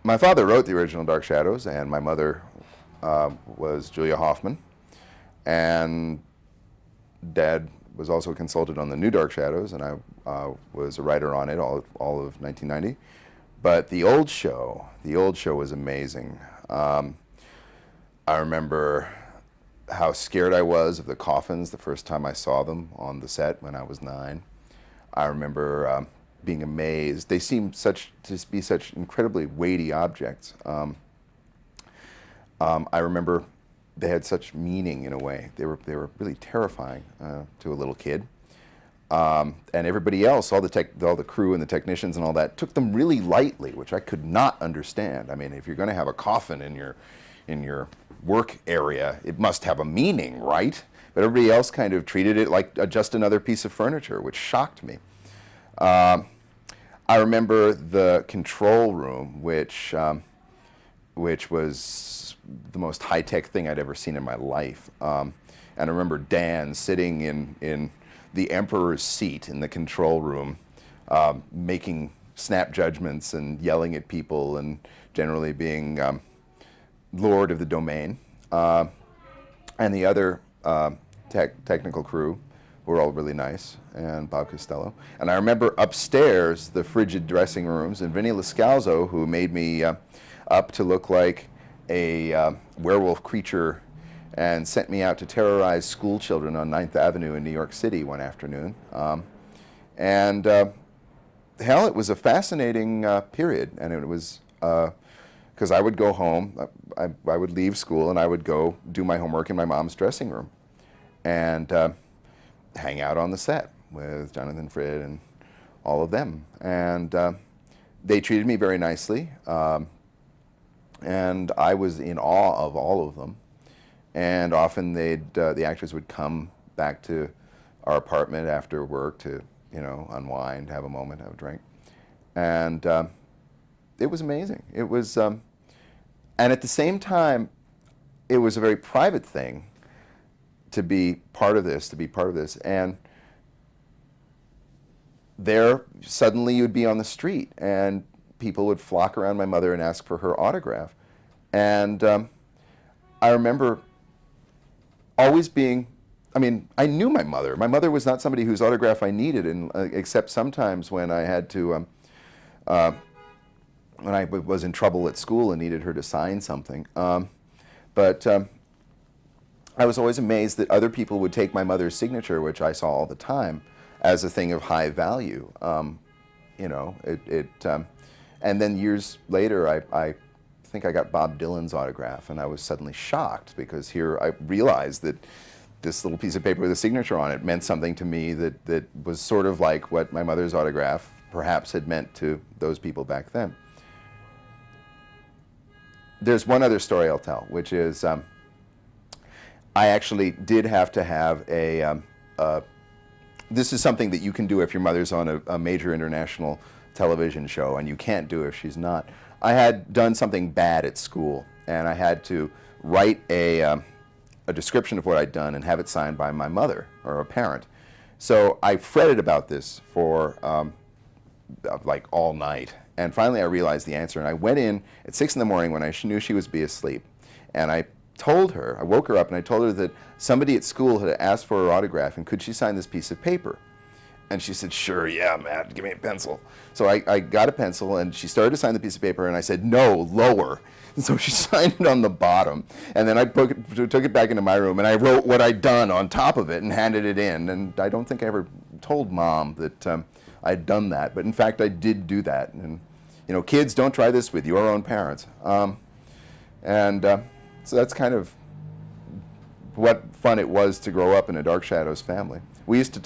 My father wrote the original Dark Shadows, and my mother was Julia Hoffman, and Dad was also consulted on the new Dark Shadows, and I was a writer on it all of 1990. But the old show was amazing. I remember how scared I was of the coffins the first time I saw them on the set when I was 9. I remember being amazed. They seemed to be such incredibly weighty objects. I remember they had such meaning in a way. They were really terrifying to a little kid. And everybody else, all the crew and the technicians and all that, took them really lightly, which I could not understand. I mean, if you're going to have a coffin in your work area, it must have a meaning, right? But everybody else kind of treated it like just another piece of furniture, which shocked me. I remember the control room, which was the most high-tech thing I'd ever seen in my life. And I remember Dan sitting in the emperor's seat in the control room, making snap judgments and yelling at people and generally being lord of the domain. And the other technical crew were all really nice, and Bob Costello. And I remember upstairs, the frigid dressing rooms, and Vinnie Lascalzo, who made me up to look like a werewolf creature and sent me out to terrorize school children on 9th Avenue in New York City one afternoon. Hell, it was a fascinating period, and it was because I would go home, I would leave school, and I would go do my homework in my mom's dressing room and hang out on the set with Jonathan Frid and all of them. And they treated me very nicely, and I was in awe of all of them. And often the actors would come back to our apartment after work to, unwind, have a moment, have a drink. And it was amazing. It was, and at the same time, it was a very private thing to be part of this, And there, suddenly you'd be on the street, and people would flock around my mother and ask for her autograph. And I remember always being, I knew my mother. My mother was not somebody whose autograph I needed, except sometimes when I had to, when I was in trouble at school and needed her to sign something. But I was always amazed that other people would take my mother's signature, which I saw all the time, as a thing of high value. And then years later, I think I got Bob Dylan's autograph, and I was suddenly shocked because here I realized that this little piece of paper with a signature on it meant something to me that was sort of like what my mother's autograph perhaps had meant to those people back then. There's one other story I'll tell, which is I actually did have to have this is something that you can do if your mother's on a major international television show, and you can't do if she's not. I had done something bad at school, and I had to write a description of what I'd done and have it signed by my mother or a parent. So I fretted about this for like all night, and finally I realized the answer, and I went in at 6 in the morning when I knew she was be asleep, and I woke her up and I told her that somebody at school had asked for her autograph, and could she sign this piece of paper? And she said, sure, yeah, Matt, give me a pencil. So I got a pencil, and she started to sign the piece of paper, and I said, no, lower. And so she signed it on the bottom, and then I took it back into my room, and I wrote what I'd done on top of it and handed it in. And I don't think I ever told Mom that I'd done that, but in fact, I did do that. And, kids, don't try this with your own parents. So that's kind of what fun it was to grow up in a Dark Shadows family. We used to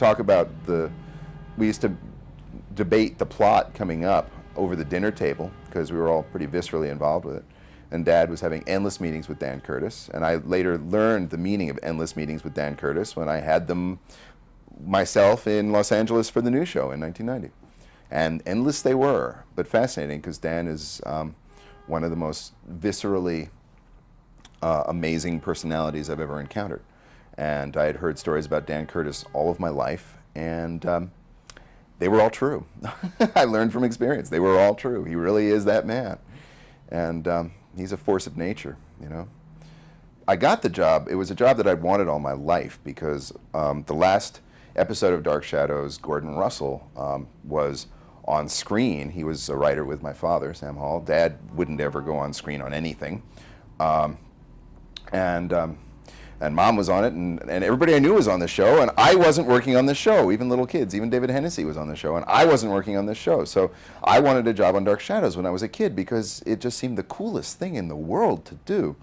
debate the plot coming up over the dinner table because we were all pretty viscerally involved with it. And Dad was having endless meetings with Dan Curtis. And I later learned the meaning of endless meetings with Dan Curtis when I had them myself in Los Angeles for the new show in 1990. And endless they were, but fascinating because Dan is one of the most viscerally amazing personalities I've ever encountered. And I had heard stories about Dan Curtis all of my life, and they were all true. I learned from experience. They were all true. He really is that man. And he's a force of nature, you know. I got the job. It was a job that I'd wanted all my life because the last episode of Dark Shadows, Gordon Russell was on screen. He was a writer with my father, Sam Hall. Dad wouldn't ever go on screen on anything. And Mom was on it, and everybody I knew was on the show, and I wasn't working on the show. Even little kids, even David Hennessy was on the show, and I wasn't working on the show. So I wanted a job on Dark Shadows when I was a kid because it just seemed the coolest thing in the world to do.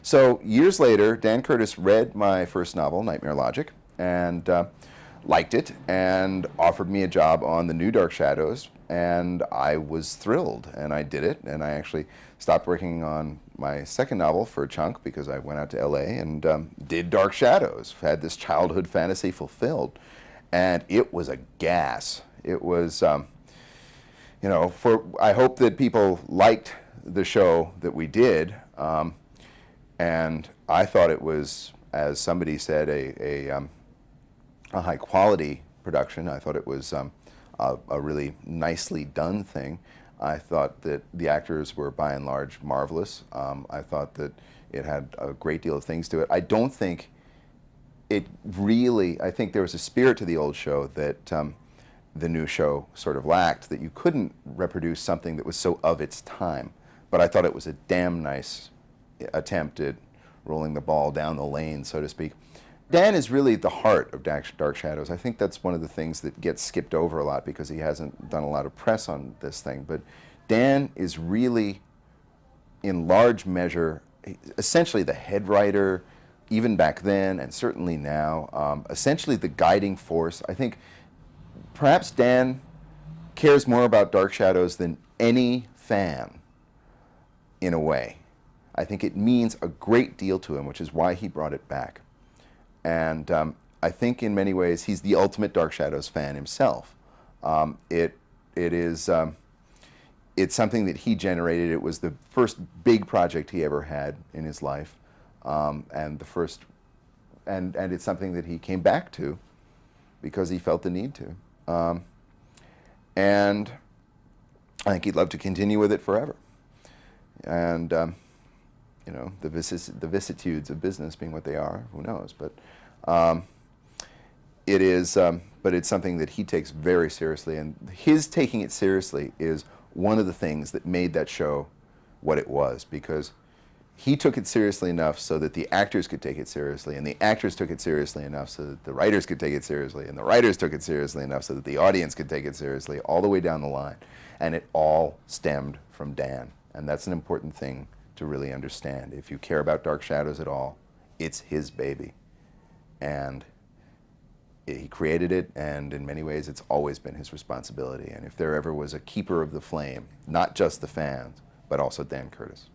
So years later, Dan Curtis read my first novel, Nightmare Logic, and liked it and offered me a job on the new Dark Shadows, and I was thrilled, and I did it, and I actually stopped working on my second novel for a chunk because I went out to LA and did Dark Shadows, had this childhood fantasy fulfilled, and it was a gas. It was, you know, I hope that people liked the show that we did, and I thought it was, as somebody said, a high quality production. I thought it was a really nicely done thing. I thought that the actors were by and large marvelous. I thought that it had a great deal of things to it. I don't think it really, I think there was a spirit to the old show that the new show sort of lacked, that you couldn't reproduce something that was so of its time. But I thought it was a damn nice attempt at rolling the ball down the lane, so to speak. Dan is really the heart of Dark Shadows. I think that's one of the things that gets skipped over a lot because he hasn't done a lot of press on this thing. But Dan is really, in large measure, essentially the head writer, even back then and certainly now, essentially the guiding force. I think perhaps Dan cares more about Dark Shadows than any fan, in a way. I think it means a great deal to him, which is why he brought it back. And I think in many ways he's the ultimate Dark Shadows fan himself. It's something that he generated. It was the first big project he ever had in his life, and it's something that he came back to because he felt the need to. And I think he'd love to continue with it forever. And you know, the vicissitudes of business being what they are, who knows? But but it's something that he takes very seriously, and his taking it seriously is one of the things that made that show what it was, because he took it seriously enough so that the actors could take it seriously, and the actors took it seriously enough so that the writers could take it seriously, and the writers took it seriously enough so that the audience could take it seriously, all the way down the line. And it all stemmed from Dan, and that's an important thing to really understand. If you care about Dark Shadows at all, it's his baby. And he created it, and in many ways it's always been his responsibility. And if there ever was a keeper of the flame, not just the fans, but also Dan Curtis.